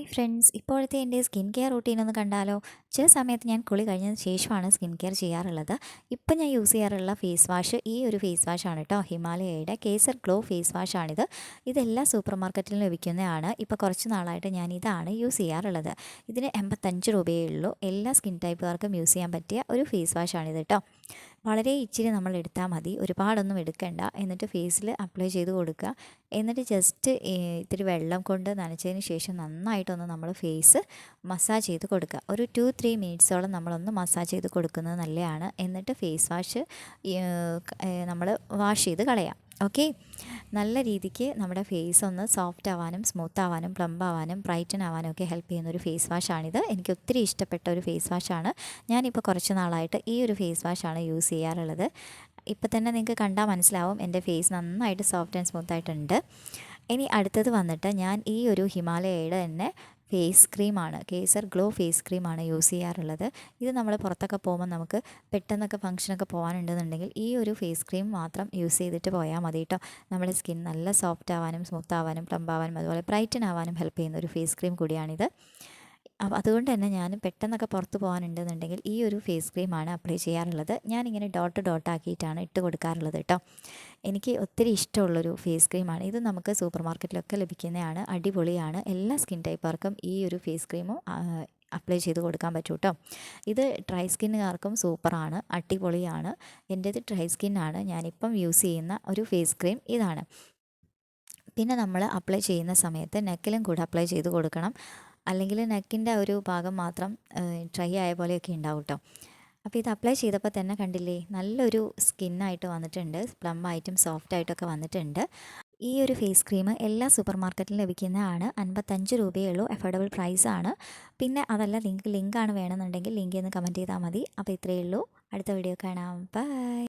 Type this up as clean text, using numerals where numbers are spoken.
Hi friends, ഇപ്പോഴത്തെ എൻ്റെ skin care routine ഒന്ന് കണ്ടാലോ? ചില സമയത്ത് ഞാൻ കുളി കഴിഞ്ഞതിന് ശേഷമാണ് സ്കിൻ കെയർ ചെയ്യാറുള്ളത്. ഇപ്പം ഞാൻ യൂസ് ചെയ്യാറുള്ള ഫേസ് വാഷ് ഈ ഒരു ഫേസ് വാഷാണ് കേട്ടോ. ഹിമാലയയുടെ കേസർ ഗ്ലോ ഫേസ് വാഷാണിത്. ഇതെല്ലാ സൂപ്പർ മാർക്കറ്റിലും ലഭിക്കുന്നതാണ്. ഇപ്പോൾ കുറച്ച് നാളായിട്ട് ഞാൻ ഇതാണ് യൂസ് ചെയ്യാറുള്ളത്. ഇതിന് 85 രൂപയേ ഉള്ളൂ. എല്ലാ സ്കിൻ ടൈപ്പുകാർക്കും യൂസ് ചെയ്യാൻ പറ്റിയ ഒരു ഫേസ് വാഷാണിത് കേട്ടോ. വളരെ ഇച്ചിരി നമ്മൾ എടുത്താൽ മതി, ഒരുപാടൊന്നും എടുക്കണ്ട. എന്നിട്ട് ഫേസിൽ അപ്ലൈ ചെയ്ത് കൊടുക്കുക. എന്നിട്ട് ജസ്റ്റ് ഇത്തിരി വെള്ളം കൊണ്ട് നനച്ചതിന് ശേഷം നന്നായിട്ടൊന്ന് നമ്മൾ ഫേസ് മസാജ് ചെയ്ത് കൊടുക്കുക. ഒരു 2-3 മിനിറ്റ്സോളം നമ്മളൊന്ന് മസാജ് ചെയ്ത് കൊടുക്കുന്നത് നല്ലതാണ്. എന്നിട്ട് ഫേസ് വാഷ് നമ്മൾ വാഷ് ചെയ്ത് കളയാം. ഓക്കെ, നല്ല രീതിക്ക് നമ്മുടെ ഫേസ് ഒന്ന് സോഫ്റ്റ് ആവാനും സ്മൂത്ത് ആവാനും പ്ലംബ് ആവാനും ബ്രൈറ്റൻ ആവാനും ഒക്കെ ഹെൽപ്പ് ചെയ്യുന്ന ഒരു ഫേസ് വാഷാണിത്. എനിക്ക് ഒത്തിരി ഇഷ്ടപ്പെട്ട ഒരു ഫേസ് വാഷാണ്. ഞാനിപ്പോൾ കുറച്ച് നാളായിട്ട് ഈ ഒരു ഫേസ് വാഷാണ് യൂസ് ചെയ്യാറുള്ളത്. ഇപ്പം തന്നെ നിങ്ങൾക്ക് കണ്ടാൽ മനസ്സിലാവും എൻ്റെ ഫേസ് നന്നായിട്ട് സോഫ്റ്റ് ആൻഡ് സ്മൂത്ത് ആയിട്ടുണ്ട്. ഇനി അടുത്തത് വന്നിട്ട് ഞാൻ ഈ ഒരു ഹിമാലയയുടെ തന്നെ ഫേസ് ക്രീമാണ്, കേസർ ഗ്ലോ ഫേസ് ക്രീമാണ് യൂസ് ചെയ്യാറുള്ളത്. ഇത് നമ്മൾ പുറത്തൊക്കെ പോകുമ്പോൾ നമുക്ക് പെട്ടെന്നൊക്കെ ഫംഗ്ഷനൊക്കെ പോകാനുണ്ടെന്നുണ്ടെങ്കിൽ ഈ ഒരു ഫേസ് ക്രീം മാത്രം യൂസ് ചെയ്തിട്ട് പോയാൽ മതി കേട്ടോ. നമ്മുടെ സ്കിൻ നല്ല സോഫ്റ്റ് ആവാനും സ്മൂത്ത് ആവാനും പ്ലംബ് ആവാനും അതുപോലെ ബ്രൈറ്റൻ ആവാനും ഹെൽപ്പ് ചെയ്യുന്ന ഒരു ഫേസ് ക്രീം കൂടിയാണിത്. അപ്പോൾ അതുകൊണ്ട് തന്നെ ഞാൻ പെട്ടെന്നൊക്കെ പുറത്ത് പോകാനുണ്ടെന്നുണ്ടെങ്കിൽ ഈ ഒരു ഫേസ് ക്രീമാണ് അപ്ലൈ ചെയ്യാറുള്ളത്. ഞാനിങ്ങനെ ഡോട്ട് ആക്കിയിട്ടാണ് ഇട്ട് കൊടുക്കാറുള്ളത് കേട്ടോ. എനിക്ക് ഒത്തിരി ഇഷ്ടമുള്ളൊരു ഫേസ് ക്രീമാണ് ഇത്. നമുക്ക് സൂപ്പർ മാർക്കറ്റിലൊക്കെ ലഭിക്കുന്നതാണ്. അടിപൊളിയാണ്. എല്ലാ സ്കിൻ ടൈപ്പുകാർക്കും ഈ ഒരു ഫേസ് ക്രീമും അപ്ലൈ ചെയ്ത് കൊടുക്കാൻ പറ്റും കേട്ടോ. ഇത് ഡ്രൈ സ്കിന്നുകാർക്കും സൂപ്പറാണ്, അടിപൊളിയാണ്. എൻ്റേത് ഡ്രൈ സ്കിന്നാണ്. ഞാനിപ്പം യൂസ് ചെയ്യുന്ന ഒരു ഫേസ് ക്രീം ഇതാണ്. പിന്നെ നമ്മൾ അപ്ലൈ ചെയ്യുന്ന സമയത്ത് നെക്കിലും കൂടെ അപ്ലൈ ചെയ്ത് കൊടുക്കണം. അല്ലെങ്കിൽ നെക്കിൻ്റെ ഒരു ഭാഗം മാത്രം ഡ്രൈ ആയ പോലെയൊക്കെ ഉണ്ടാവും കേട്ടോ. അപ്പോൾ ഇത് അപ്ലൈ ചെയ്തപ്പോൾ തന്നെ കണ്ടില്ലേ, നല്ലൊരു സ്കിന്നായിട്ട് വന്നിട്ടുണ്ട്. പ്ലമ്മായിട്ടും സോഫ്റ്റായിട്ടൊക്കെ വന്നിട്ടുണ്ട്. ഈ ഒരു ഫേസ് ക്രീം എല്ലാ സൂപ്പർ മാർക്കറ്റിലും ലഭിക്കുന്നതാണ്. 55 രൂപയേ ഉള്ളൂ. അഫോർഡബിൾ പ്രൈസാണ്. പിന്നെ അതല്ല, ലിങ്കാണ് വേണമെന്നുണ്ടെങ്കിൽ ലിങ്ക് എന്ന് കമൻറ്റ് ചെയ്താൽ മതി. അപ്പോൾ ഇത്രയേ ഉള്ളൂ. അടുത്ത വീഡിയോ കാണാം. ബൈ.